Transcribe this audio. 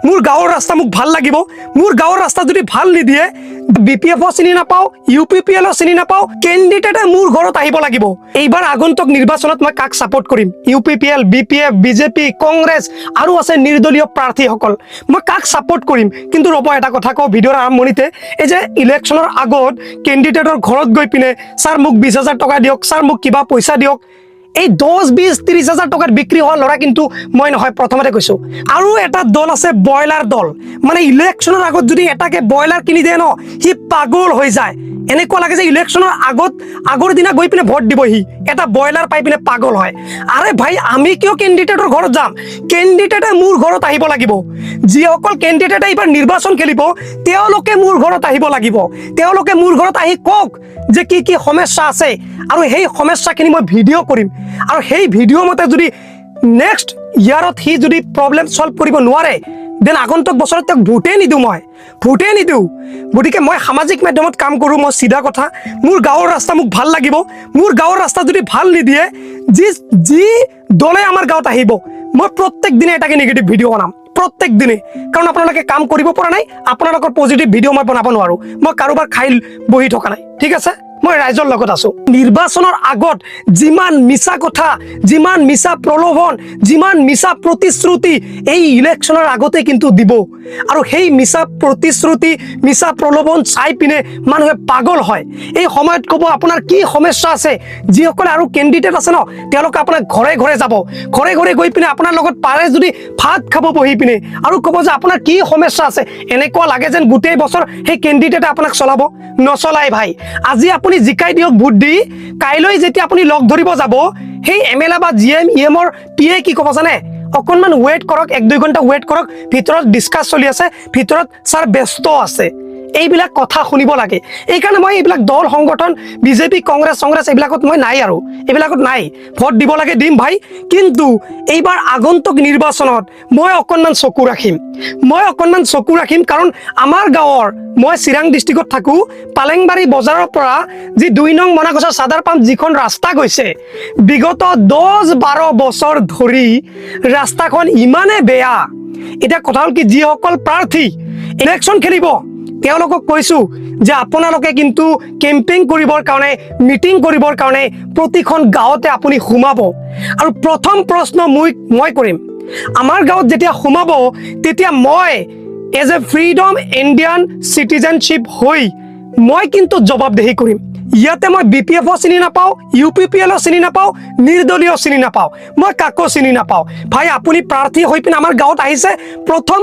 মোৰ গাঁৱৰ ৰাস্তা মোক ভাল লাগিব মোৰ গাঁৱৰ ৰাস্তা যদি ভাল নিদিয়ে বিপিএফও চিনি নাপাওঁ ইউপিপিএলও চিনি নাপাওঁ কেণ্ডিডেটে মোৰ ঘৰত আহিব লাগিব এইবাৰ আগন্তুক নিৰ্বাচনত মই কাক সাপোৰ্ট কৰিম ইউপিপিএল বিপিএফ বিজেপি কংগ্ৰেছ আৰু আছে নিৰ্দলীয় প্ৰাৰ্থীসকল মই কাক সাপোৰ্ট কৰিম কিন্তু ৰ'ব এটা কথা কওঁ ভিডিঅ'ৰ আৰম্ভণিতে এই যে ইলেকশ্যনৰ আগত কেণ্ডিডেটৰ ঘৰত গৈ পিনে ছাৰ মোক 20,000 টকা দিয়ক ছাৰ মোক কিবা পইচা দিয়ক এই 10-20-30,000 টকাত বিক্ৰী হোৱা ল'ৰা কিন্তু মই নহয় প্ৰথমতে কৈছো আৰু এটা দল আছে বয়লাৰ দল মানে ইলেকশ্যনৰ আগত যদি এটাকে বয়লাৰ কিনি দিয়ে ন সি পাগল হৈ যায় এনেকুৱা লাগে যে ইলেকশ্যনৰ আগৰ দিনা গৈ পিনে ভোট দিব সি এটা বয়লাৰ পাই পিনে পাগল হয় আৰে ভাই আমি কিয় কেণ্ডিডেটৰ ঘৰত যাম কেণ্ডিডেটে মোৰ ঘৰত আহিব লাগিব যিসকল কেণ্ডিডেটে এইবাৰ নিৰ্বাচন খেলিব তেওঁলোকে মোৰ ঘৰত আহিব লাগিব তেওঁলোকে মোৰ ঘৰত আহি কওক যে কি কি সমস্যা আছে আৰু সেই সমস্যাখিনি মই ভিডিঅ' কৰিম আৰু সেই ভিডিঅ' মতে যদি নেক্সট ইয়াৰত সি যদি প্ৰব্লেম সলভ কৰিব নোৱাৰে দেন আগন্তুক বছৰত তেওঁক ভোটেই নিদিওঁ গতিকে মই সামাজিক মাধ্যমত কাম কৰোঁ মই চিধা কথা মোৰ গাঁৱৰ ৰাস্তা মোক ভাল লাগিব মোৰ গাঁৱৰ ৰাস্তা যদি ভাল নিদিয়ে যি দলে আমাৰ গাঁৱত আহিব মই প্ৰত্যেক দিনে এটাকে নিগেটিভ ভিডিঅ' বনাম প্ৰত্যেক দিনে কাৰণ আপোনালোকে কাম কৰিব পৰা নাই আপোনালোকৰ পজিটিভ ভিডিঅ' মই বনাব নোৱাৰোঁ মই কাৰোবাৰ খাই বহি থকা নাই ঠিক আছে মই ৰাইজৰ লগত আছো নিৰ্বাচনৰ আগত যিমান মিছা কথা যিমান মিছা প্ৰলোভন যিমান মিছা প্ৰতিশ্ৰুতি এই ইলেকশ্যনৰ আগতে কিন্তু দিব আৰু সেই মিছা প্ৰতিশ্ৰুতি মিছা প্ৰলোভন চাই পিনে মানুহে পাগল হয় এই সময়ত ক'ব আপোনাৰ কি সমস্যা আছে যিসকলে আৰু কেণ্ডিডেট আছে ন তেওঁলোকে আপোনাৰ ঘৰে ঘৰে যাব ঘৰে ঘৰে গৈ পিনে আপোনাৰ লগত পাৰে যদি ভাত খাব বহি পিনে আৰু ক'ব যে আপোনাৰ কি সমস্যা আছে এনেকুৱা লাগে যেন গোটেই বছৰ সেই কেণ্ডিডেটে আপোনাক চলাব নচলাই ভাই আজি আপুনি জিকাই দিয়ক ভোট দি কাইলৈ যেতিয়া আপুনি লগ ধৰিব যাব সেই এমএলএ বা জিএম ইএমৰ পিএ কি ক'ব জানে অকণমান ৱেইট কৰক 1-2 ঘণ্টা ৱেইট কৰক ভিতৰত ডিছকাছ চলি আছে ভিতৰত ছাৰ ব্যস্ত আছে এইবিলাক কথা শুনিব লাগে এইকাৰণে মই এইবিলাক দল সংগঠন বিজেপি কংগ্ৰেছ এইবিলাকত মই নাই আৰু এইবিলাকত নাই ভোট দিব লাগে দিম ভাই কিন্তু এইবাৰ আগন্তুক নিৰ্বাচনত মই অকণমান চকু ৰাখিম কাৰণ আমাৰ গাঁৱৰ মই চিৰাং ডিষ্ট্ৰিক্টত থাকোঁ পালেংবাৰী বজাৰৰ পৰা যি 2 নং মনাগছৰ চাদাৰ পাম্প যিখন ৰাস্তা গৈছে বিগত 10-12 বছৰ ধৰি ৰাস্তাখন ইমানে বেয়া এটা কথা হ'ল কি যিসকল প্ৰাৰ্থী ইলেকশ্যন খেলিব তেওঁলোকক কৈছো যে আপোনালোকে কিন্তু কেম্পেইন কৰিবৰ কাৰণে মিটিং কৰিবৰ কাৰণে প্ৰতিখন গাঁৱতে আপুনি সোমাব আৰু প্ৰথম প্ৰশ্ন মই কৰিম আমাৰ গাঁৱত যেতিয়া সোমাব তেতিয়া মই as a freedom Indian citizenship হৈ মই কিন্তু জবাবদেহি কৰিম ইয়াতে মই বিপিএফও চিনি নাপাওঁ ইউপিপিএলও চিনি নাপাওঁ নিৰ্দলীয় চিনি নাপাওঁ মই কাকো চিনি নাপাওঁ ভাই আপুনি প্ৰাৰ্থী হৈ পিনে আমাৰ গাঁৱত আহিছে প্ৰথম